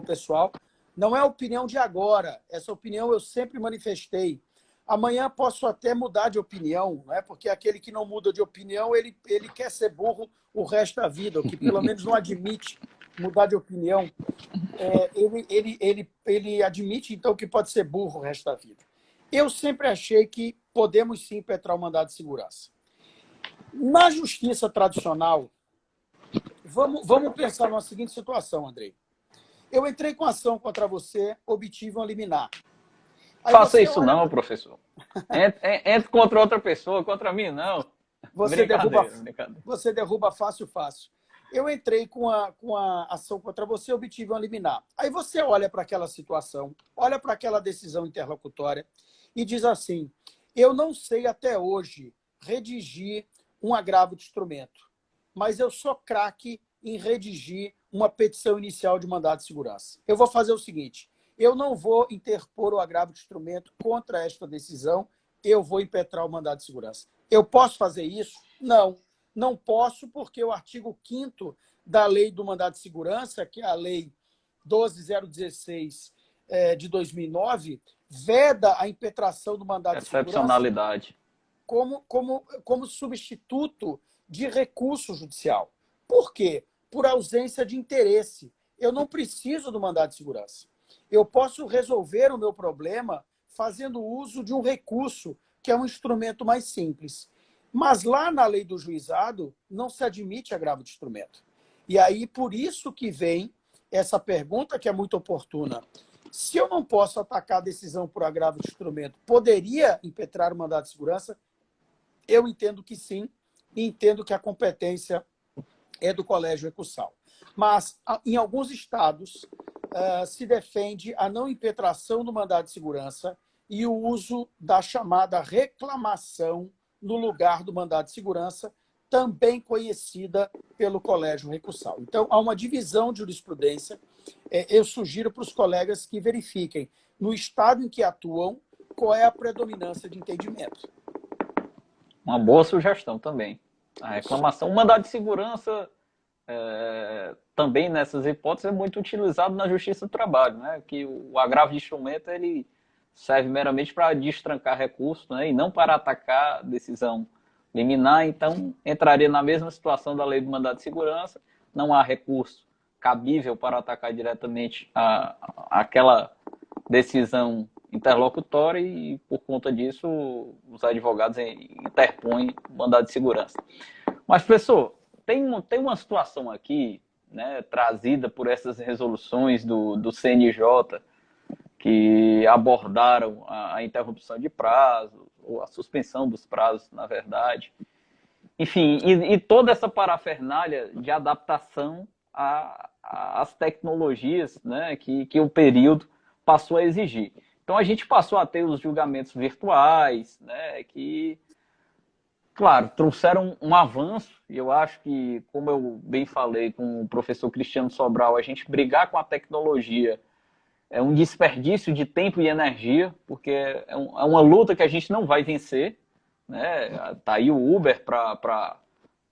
pessoal, não é a opinião de agora. Essa opinião eu sempre manifestei. Amanhã posso até mudar de opinião, né? Porque aquele que não muda de opinião, ele quer ser burro o resto da vida, o que pelo menos não admite mudar de opinião. Ele admite, então, que pode ser burro o resto da vida. Eu sempre achei que podemos sim impetrar o mandado de segurança. Na justiça tradicional, vamos pensar numa seguinte situação, Andrei. Eu entrei com ação contra você, obtive um liminar. Faça isso não, professor. Entre contra outra pessoa, contra mim não. Você derruba fácil. Eu entrei com a ação contra você, obtive um liminar. Aí você olha para aquela situação, olha para aquela decisão interlocutória e diz assim, eu não sei até hoje redigir um agravo de instrumento, mas eu sou craque em redigir uma petição inicial de mandado de segurança. Eu vou fazer o seguinte, eu não vou interpor o agravo de instrumento contra esta decisão, eu vou impetrar o mandado de segurança. Eu posso fazer isso? Não. Não posso, porque o artigo 5º da Lei do Mandado de Segurança, que é a Lei 12.016 de 2009, veda a impetração do mandado de segurança excepcionalidade como substituto de recurso judicial. Por quê? Por ausência de interesse. Eu não preciso do mandado de segurança. Eu posso resolver o meu problema fazendo uso de um recurso, que é um instrumento mais simples. Mas lá na lei do juizado não se admite agravo de instrumento. E aí, por isso que vem essa pergunta que é muito oportuna. Se eu não posso atacar a decisão por agravo de instrumento, poderia impetrar o mandado de segurança? Eu entendo que sim, e entendo que a competência é do colégio recursal. Mas, em alguns estados, se defende a não impetração do mandado de segurança e o uso da chamada reclamação no lugar do mandado de segurança, também conhecida pelo colégio recursal. Então, há uma divisão de jurisprudência. Eu sugiro para os colegas que verifiquem, no estado em que atuam, qual é a predominância de entendimento. Uma boa sugestão também. A reclamação, o mandado de segurança, também nessas hipóteses, é muito utilizado na Justiça do Trabalho, né? Que o agravo de instrumento ele serve meramente para destrancar recurso, né? E não para atacar decisão liminar. Então, entraria na mesma situação da lei do mandado de segurança. Não há recurso cabível para atacar diretamente aquela decisão interlocutória e, por conta disso, os advogados interpõem mandado de segurança. Mas, professor, tem uma situação aqui, né, trazida por essas resoluções do CNJ, que abordaram a interrupção de prazo, ou a suspensão dos prazos, na verdade. enfim, e toda essa parafernália de adaptação às tecnologias, né, que o período passou a exigir. Então a gente passou a ter os julgamentos virtuais, né, que, claro, trouxeram um avanço, e eu acho que, como eu bem falei com o professor Cristiano Sobral, a gente brigar com a tecnologia é um desperdício de tempo e energia, porque é uma luta que a gente não vai vencer, né? Tá aí o Uber para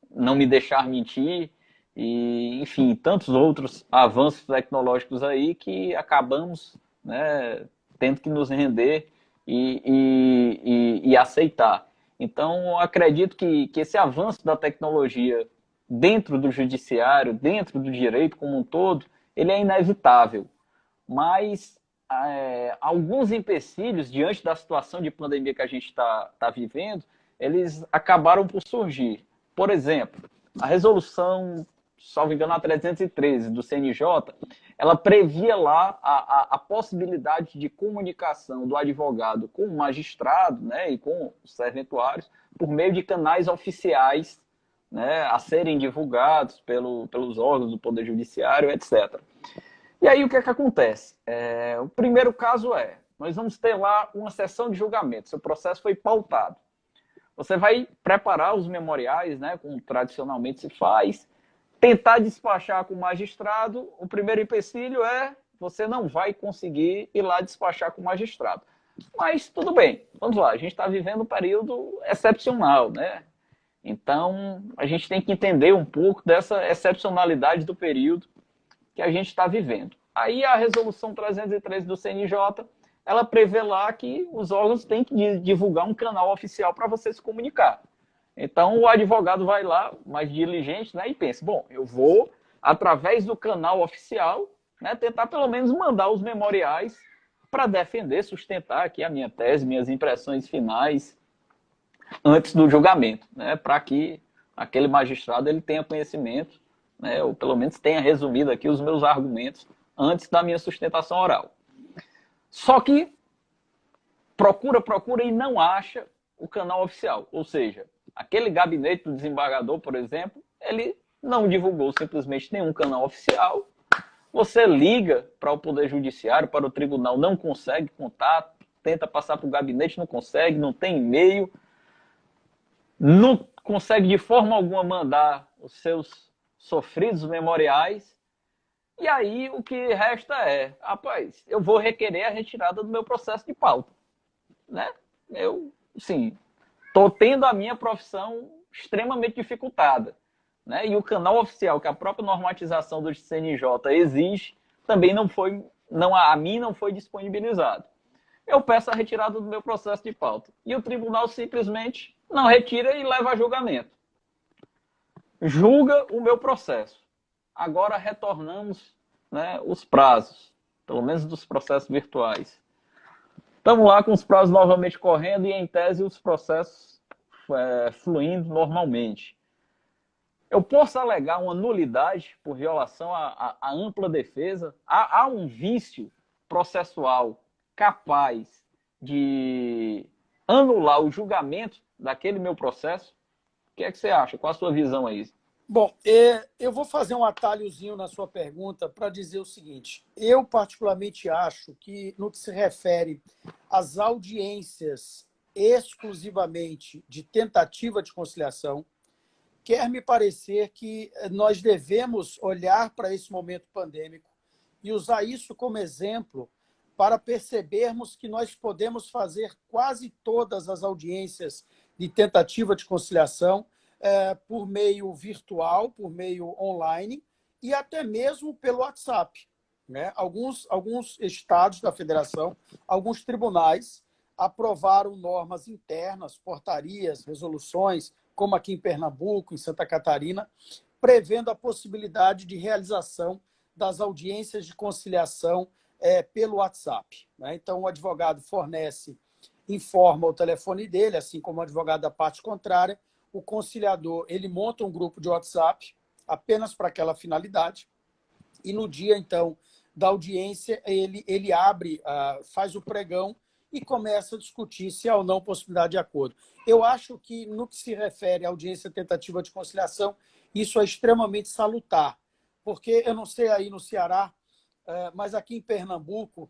não me deixar mentir, e, enfim, tantos outros avanços tecnológicos aí que acabamos, né, tendo que nos render e aceitar. Então, acredito que esse avanço da tecnologia dentro do judiciário, dentro do direito como um todo, ele é inevitável. Mas alguns empecilhos, diante da situação de pandemia que a gente tá vivendo, eles acabaram por surgir. Por exemplo, a resolução, salvo engano, a 313 do CNJ, ela previa lá a possibilidade de comunicação do advogado com o magistrado, né, e com os serventuários por meio de canais oficiais, né, a serem divulgados pelos órgãos do Poder Judiciário, etc. E aí o que é que acontece? O primeiro caso nós vamos ter lá uma sessão de julgamento, seu processo foi pautado. Você vai preparar os memoriais, né, como tradicionalmente se faz, tentar despachar com o magistrado. O primeiro empecilho você não vai conseguir ir lá despachar com o magistrado. Mas tudo bem, vamos lá, a gente está vivendo um período excepcional, né? Então, a gente tem que entender um pouco dessa excepcionalidade do período que a gente está vivendo. Aí a resolução 313 do CNJ, ela prevê lá que os órgãos têm que divulgar um canal oficial para você se comunicar. Então o advogado vai lá, mais diligente, né, e pensa, bom, eu vou, através do canal oficial, né, tentar pelo menos mandar os memoriais para defender, sustentar aqui a minha tese, minhas impressões finais antes do julgamento, né, para que aquele magistrado ele tenha conhecimento, né, ou pelo menos tenha resumido aqui os meus argumentos antes da minha sustentação oral. Só que procura e não acha o canal oficial. Ou seja, aquele gabinete do desembargador, por exemplo, ele não divulgou simplesmente nenhum canal oficial. Você liga para o Poder Judiciário, para o tribunal, não consegue contato, tenta passar para o gabinete, não consegue, não tem e-mail, não consegue de forma alguma mandar os seus sofridos memoriais. E aí o que resta rapaz, eu vou requerer a retirada do meu processo de pauta, né? Eu, sim, estou tendo a minha profissão extremamente dificultada, né? E o canal oficial que a própria normatização do CNJ exige também a mim não foi disponibilizado. Eu peço a retirada do meu processo de pauta e o tribunal simplesmente não retira e leva a julgamento. Julga o meu processo. Agora retornamos, né, os prazos, pelo menos dos processos virtuais. Estamos lá com os prazos novamente correndo e, em tese, os processos fluindo normalmente. Eu posso alegar uma nulidade por violação à ampla defesa? Há um vício processual capaz de anular o julgamento daquele meu processo? O que é que você acha? Qual a sua visão aí? Bom, eu vou fazer um atalhozinho na sua pergunta para dizer o seguinte. Eu, particularmente, acho que, no que se refere às audiências exclusivamente de tentativa de conciliação, quer me parecer que nós devemos olhar para esse momento pandêmico e usar isso como exemplo para percebermos que nós podemos fazer quase todas as audiências de tentativa de conciliação por meio virtual, por meio online e até mesmo pelo WhatsApp, né? Alguns estados da federação, alguns tribunais aprovaram normas internas, portarias, resoluções, como aqui em Pernambuco, em Santa Catarina, prevendo a possibilidade de realização das audiências de conciliação pelo WhatsApp, né? Então, o advogado informa o telefone dele, assim como o advogado da parte contrária. O conciliador ele monta um grupo de WhatsApp apenas para aquela finalidade e no dia, então, da audiência, ele abre, faz o pregão e começa a discutir se há ou não possibilidade de acordo. Eu acho que, no que se refere à audiência tentativa de conciliação, isso é extremamente salutar, porque eu não sei aí no Ceará, mas aqui em Pernambuco,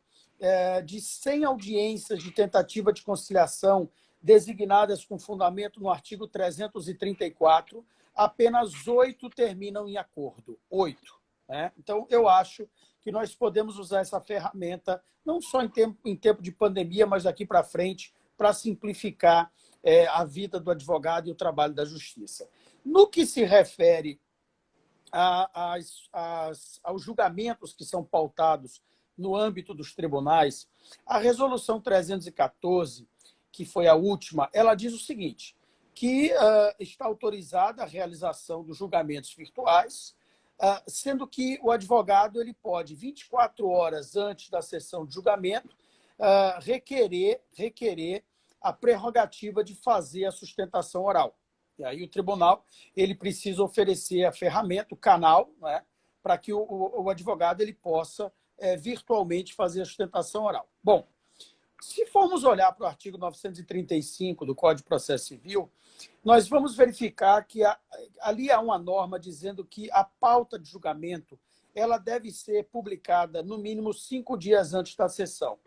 de 100 audiências de tentativa de conciliação designadas com fundamento no artigo 334, apenas 8 terminam em acordo. 8. Né? Então, eu acho que nós podemos usar essa ferramenta, não só em tempo de pandemia, mas daqui para frente, para simplificar a vida do advogado e o trabalho da justiça. No que se refere aos julgamentos que são pautados no âmbito dos tribunais, a Resolução 314, que foi a última, ela diz o seguinte, que está autorizada a realização dos julgamentos virtuais, sendo que o advogado ele pode, 24 horas antes da sessão de julgamento, requerer a prerrogativa de fazer a sustentação oral. E aí o tribunal ele precisa oferecer a ferramenta, o canal, né, para que o advogado ele possa virtualmente fazer a sustentação oral. Bom, se formos olhar para o artigo 935 do Código de Processo Civil, nós vamos verificar que ali há uma norma dizendo que a pauta de julgamento ela deve ser publicada no mínimo 5 dias antes da sessão.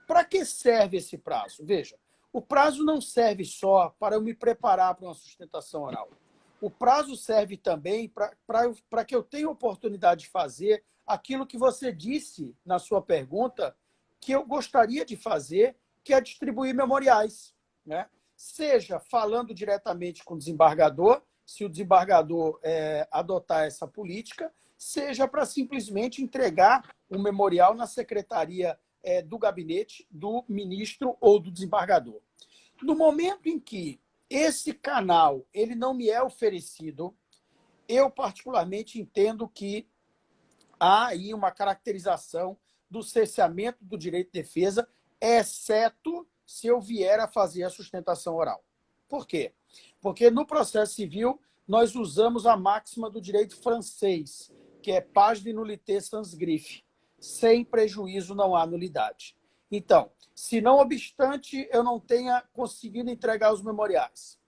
Para que serve esse prazo? Veja, o prazo não serve só para eu me preparar para uma sustentação oral. O prazo serve também para que eu tenha oportunidade de fazer aquilo que você disse na sua pergunta, que eu gostaria de fazer, que é distribuir memoriais. Né? Seja falando diretamente com o desembargador, se o desembargador adotar essa política, seja para simplesmente entregar um memorial na secretaria do gabinete do ministro ou do desembargador. No momento em que esse canal ele não me é oferecido, eu particularmente entendo que há aí uma caracterização do cerceamento do direito de defesa, exceto se eu vier a fazer a sustentação oral. Por quê? Porque no processo civil nós usamos a máxima do direito francês, que é page de nullité sans griffe. Sem prejuízo não há nulidade. Então, se não obstante eu não tenha conseguido entregar os memoriais,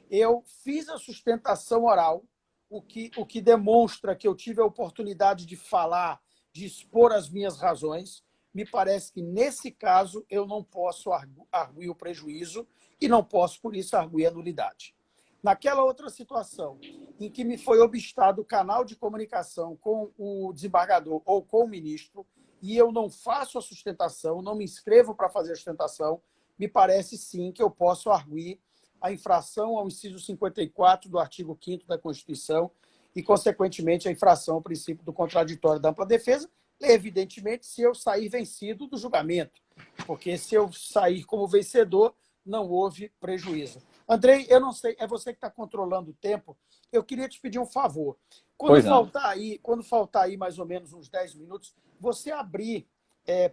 eu fiz a sustentação oral, o que demonstra que eu tive a oportunidade de falar, de expor as minhas razões, me parece que, nesse caso, eu não posso arguir o prejuízo e não posso, por isso, arguir a nulidade. Naquela outra situação, em que me foi obstado o canal de comunicação com o desembargador ou com o ministro, e eu não faço a sustentação, não me inscrevo para fazer a sustentação, me parece, sim, que eu posso arguir a infração ao inciso 54 do artigo 5º da Constituição e, consequentemente, a infração ao princípio do contraditório da ampla defesa, evidentemente, se eu sair vencido do julgamento, porque se eu sair como vencedor, não houve prejuízo. Andrei, eu não sei, é você que está controlando o tempo, eu queria te pedir um favor. Quando faltar aí mais ou menos uns 10 minutos, você abrir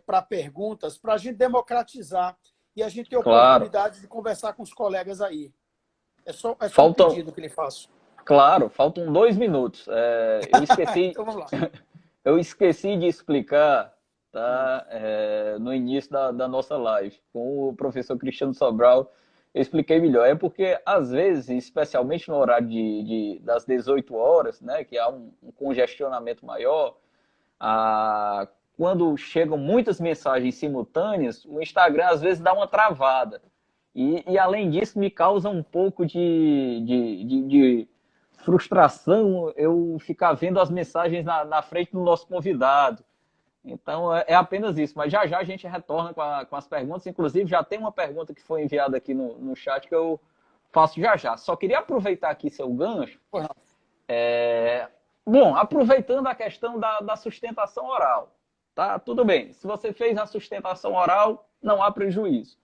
para perguntas, para a gente democratizar e a gente ter oportunidade de conversar com os colegas aí. É só um pedido que lhe faço. Claro, faltam 2 minutos. Eu esqueci, então vamos lá. eu esqueci de explicar, tá, no início da nossa live, com o professor Cristiano Sobral, eu expliquei melhor. É porque, às vezes, especialmente no horário das 18 horas, né, que há um congestionamento maior, quando chegam muitas mensagens simultâneas, o Instagram, às vezes, dá uma travada. E além disso, me causa um pouco de frustração eu ficar vendo as mensagens na frente do nosso convidado. Então, é apenas isso. Mas já a gente retorna com as perguntas. Inclusive, já tem uma pergunta que foi enviada aqui no chat que eu faço já. Só queria aproveitar aqui seu gancho. Bom, aproveitando a questão da sustentação oral. Tá, tudo bem. Se você fez a sustentação oral, não há prejuízo.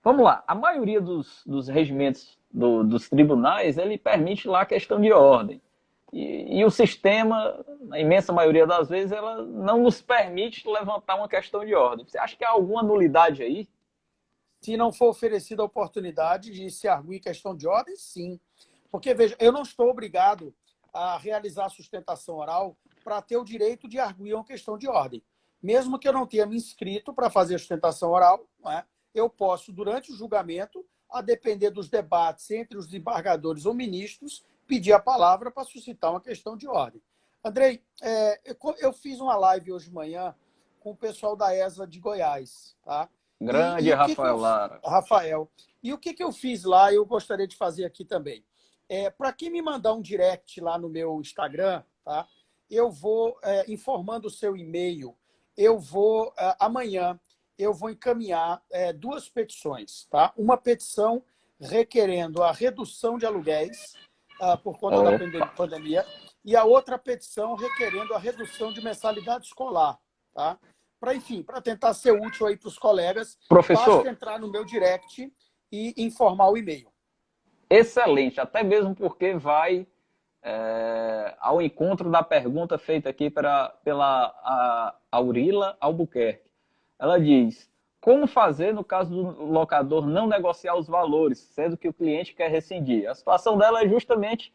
Vamos lá. A maioria dos regimentos dos tribunais, ele permite lá a questão de ordem. E o sistema, na imensa maioria das vezes, ela não nos permite levantar uma questão de ordem. Você acha que há alguma nulidade aí? Se não for oferecida a oportunidade de se arguir questão de ordem, sim. Porque, veja, eu não estou obrigado a realizar a sustentação oral para ter o direito de arguir uma questão de ordem. Mesmo que eu não tenha me inscrito para fazer a sustentação oral, não é? eu posso, durante o julgamento, a depender dos debates entre os desembargadores ou ministros, pedir a palavra para suscitar uma questão de ordem. Andrei, eu fiz uma live hoje de manhã com o pessoal da ESA de Goiás, tá? Grande Rafael Lara. Rafael. E o que eu fiz lá, eu gostaria de fazer aqui também. Para quem me mandar um direct lá no meu Instagram, tá? Eu vou informando o seu e-mail. Amanhã, eu vou encaminhar 2 petições, tá? Uma petição requerendo a redução de aluguéis por conta da pandemia e a outra petição requerendo a redução de mensalidade escolar, tá? Para tentar ser útil aí para os colegas, professor, basta entrar no meu direct e informar o e-mail. Excelente, até mesmo porque vai ao encontro da pergunta feita aqui pela Aurila Albuquerque. Ela diz, como fazer no caso do locador não negociar os valores, sendo que o cliente quer rescindir? A situação dela é justamente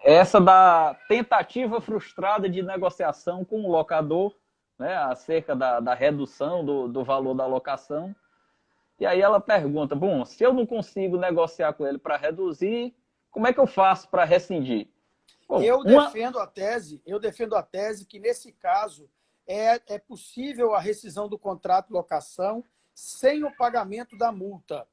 essa da tentativa frustrada de negociação com o locador, né, acerca da redução do valor da locação. E aí ela pergunta, bom, se eu não consigo negociar com ele para reduzir, como é que eu faço para rescindir? Bom, eu defendo a tese que, nesse caso, é possível a rescisão do contrato de locação sem o pagamento da multa.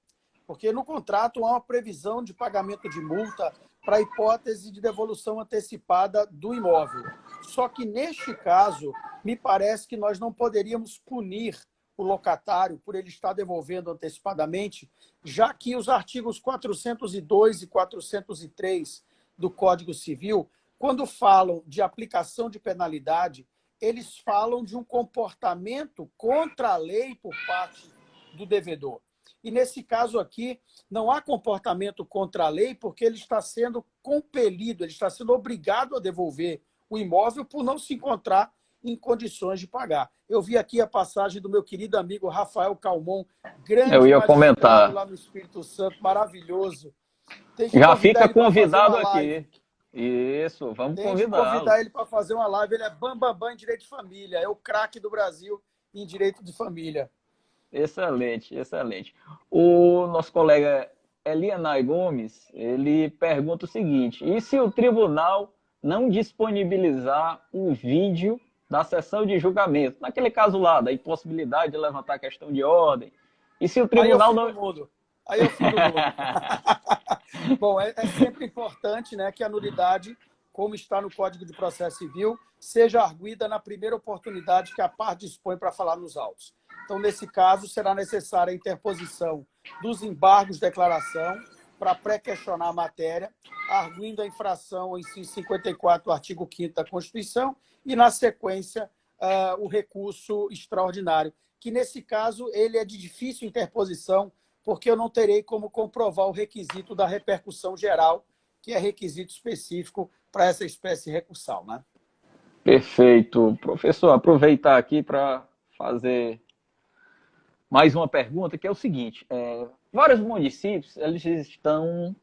Porque no contrato há uma previsão de pagamento de multa para a hipótese de devolução antecipada do imóvel. Só que, neste caso, me parece que nós não poderíamos punir o locatário por ele estar devolvendo antecipadamente, já que os artigos 402 e 403 do Código Civil, quando falam de aplicação de penalidade, eles falam de um comportamento contra a lei por parte do devedor. E, nesse caso aqui, não há comportamento contra a lei porque ele está sendo compelido, ele está sendo obrigado a devolver o imóvel por não se encontrar em condições de pagar. Eu vi aqui a passagem do meu querido amigo Rafael Calmon, grande eu ia comentar lá no Espírito Santo, maravilhoso. Já fica convidado aqui. Isso, vamos convidá-lo. Tem que convidar ele para fazer uma live. Ele é bambambam em direito de família, é o craque do Brasil em direito de família. Excelente, excelente. O nosso colega Elianay Gomes, ele pergunta o seguinte, e se o tribunal não disponibilizar um vídeo da sessão de julgamento, naquele caso lá, da impossibilidade de levantar a questão de ordem, e se o tribunal Aí eu fico mudo. Bom, é sempre importante, né, que a nulidade, como está no Código de Processo Civil, seja arguida na primeira oportunidade que a parte dispõe para falar nos autos. Então, nesse caso, será necessária a interposição dos embargos de declaração para pré-questionar a matéria, arguindo a infração ao inciso 54 do artigo 5º da Constituição e, na sequência, o recurso extraordinário, que, nesse caso, ele é de difícil interposição, porque eu não terei como comprovar o requisito da repercussão geral, que é requisito específico para essa espécie recursal, né? Perfeito. Professor, aproveitar aqui para fazer mais uma pergunta, que é o seguinte, vários municípios eles estão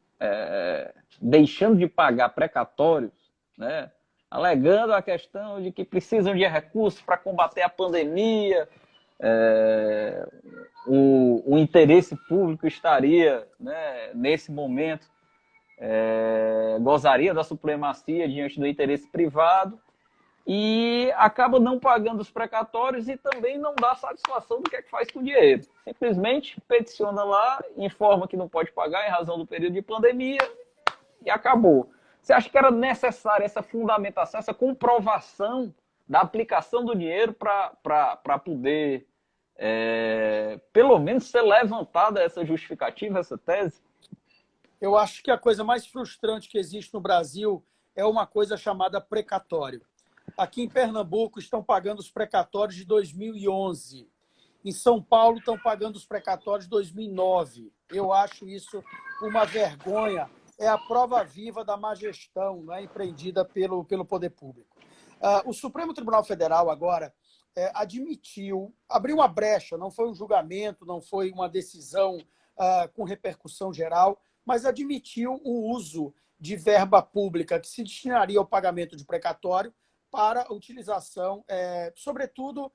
deixando de pagar precatórios, né, alegando a questão de que precisam de recursos para combater a pandemia, o interesse público estaria, né, nesse momento, gozaria da supremacia diante do interesse privado e acaba não pagando os precatórios e também não dá satisfação do que é que faz com o dinheiro. Simplesmente peticiona lá, informa que não pode pagar em razão do período de pandemia e acabou. Você acha que era necessária essa fundamentação, essa comprovação da aplicação do dinheiro para poder, pelo menos, ser levantada essa justificativa, essa tese? Eu acho que a coisa mais frustrante que existe no Brasil é uma coisa chamada precatório. Aqui em Pernambuco estão pagando os precatórios de 2011. Em São Paulo estão pagando os precatórios de 2009. Eu acho isso uma vergonha. É a prova viva da má gestão, né, empreendida pelo poder público. O Supremo Tribunal Federal agora abriu uma brecha, não foi um julgamento, não foi uma decisão com repercussão geral, mas admitiu o uso de verba pública que se destinaria ao pagamento de precatório para a utilização, sobretudo,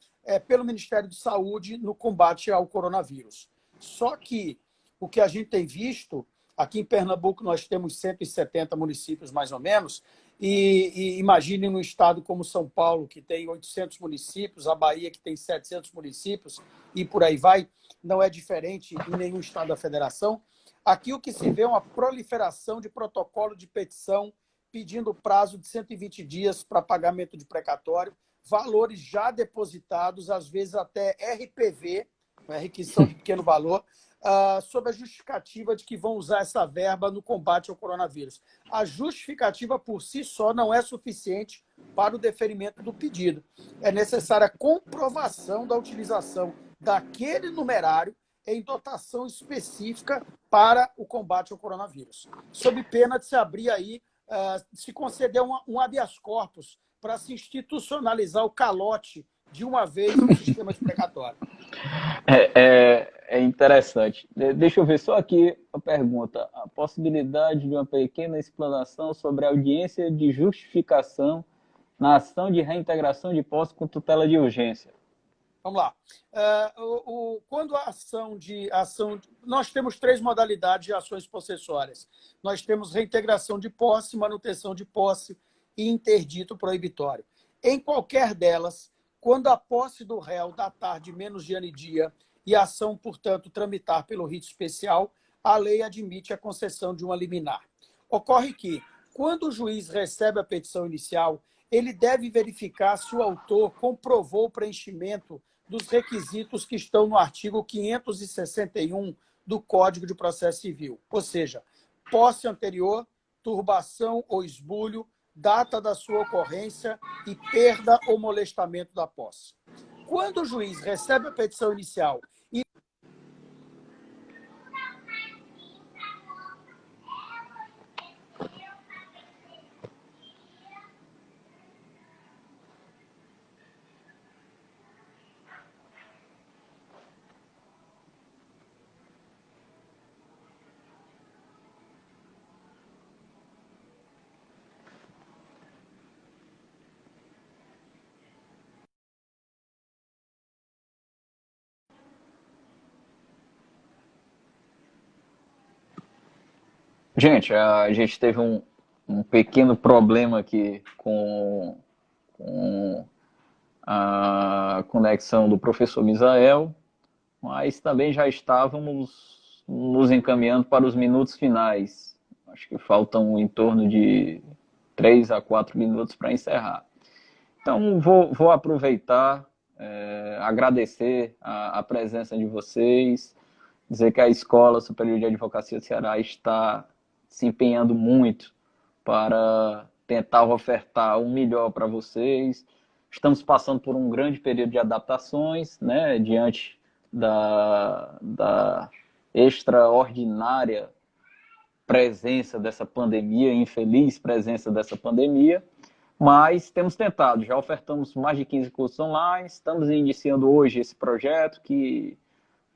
pelo Ministério da Saúde no combate ao coronavírus. Só que o que a gente tem visto, aqui em Pernambuco nós temos 170 municípios mais ou menos, e imagine num estado como São Paulo, que tem 800 municípios, a Bahia, que tem 700 municípios, e por aí vai, não é diferente em nenhum estado da federação. Aqui o que se vê é uma proliferação de protocolo de petição pedindo prazo de 120 dias para pagamento de precatório, valores já depositados, às vezes até RPV, requisição de pequeno valor, sob a justificativa de que vão usar essa verba no combate ao coronavírus. A justificativa por si só não é suficiente para o deferimento do pedido. É necessária a comprovação da utilização daquele numerário em dotação específica para o combate ao coronavírus, sob pena de se abrir aí, se conceder um habeas corpus para se institucionalizar o calote de uma vez no sistema de precatório. É interessante. Deixa eu ver só aqui a pergunta. A possibilidade de uma pequena explanação sobre a audiência de justificação na ação de reintegração de posse com tutela de urgência. Vamos lá. Quando a ação... Nós temos 3 modalidades de ações possessórias. Nós temos reintegração de posse, manutenção de posse e interdito proibitório. Em qualquer delas, quando a posse do réu datar de menos de ano e dia e a ação, portanto, tramitar pelo rito especial, a lei admite a concessão de uma liminar. Ocorre que, quando o juiz recebe a petição inicial, ele deve verificar se o autor comprovou o preenchimento dos requisitos que estão no artigo 561 do Código de Processo Civil, ou seja, posse anterior, turbação ou esbulho, data da sua ocorrência e perda ou molestamento da posse. Quando o juiz recebe a petição inicial e Gente, a gente teve um pequeno problema aqui com a conexão do professor Misael, mas também já estávamos nos encaminhando para os minutos finais. Acho que faltam em torno de 3 a 4 minutos para encerrar. Então, vou aproveitar, agradecer a presença de vocês, dizer que a Escola Superior de Advocacia do Ceará está se empenhando muito para tentar ofertar o melhor para vocês. Estamos passando por um grande período de adaptações, né, diante da extraordinária presença dessa pandemia, infeliz presença dessa pandemia, mas temos tentado, já ofertamos mais de 15 cursos online, estamos iniciando hoje esse projeto que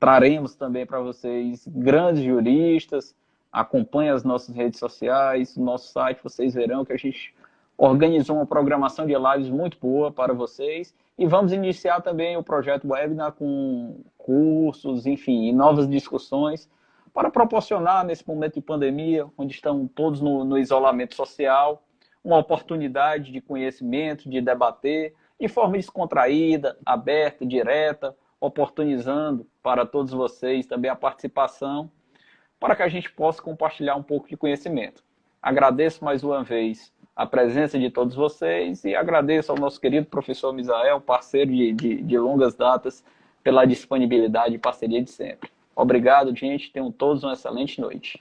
traremos também para vocês grandes juristas. Acompanhe as nossas redes sociais, nosso site, vocês verão que a gente organizou uma programação de lives muito boa para vocês e vamos iniciar também o projeto Webinar com cursos, enfim, e novas discussões para proporcionar nesse momento de pandemia, onde estão todos no isolamento social, uma oportunidade de conhecimento, de debater de forma descontraída, aberta, direta, oportunizando para todos vocês também a participação, para que a gente possa compartilhar um pouco de conhecimento. Agradeço mais uma vez a presença de todos vocês e agradeço ao nosso querido professor Misael, parceiro de longas datas, pela disponibilidade e parceria de sempre. Obrigado, gente. Tenham todos uma excelente noite.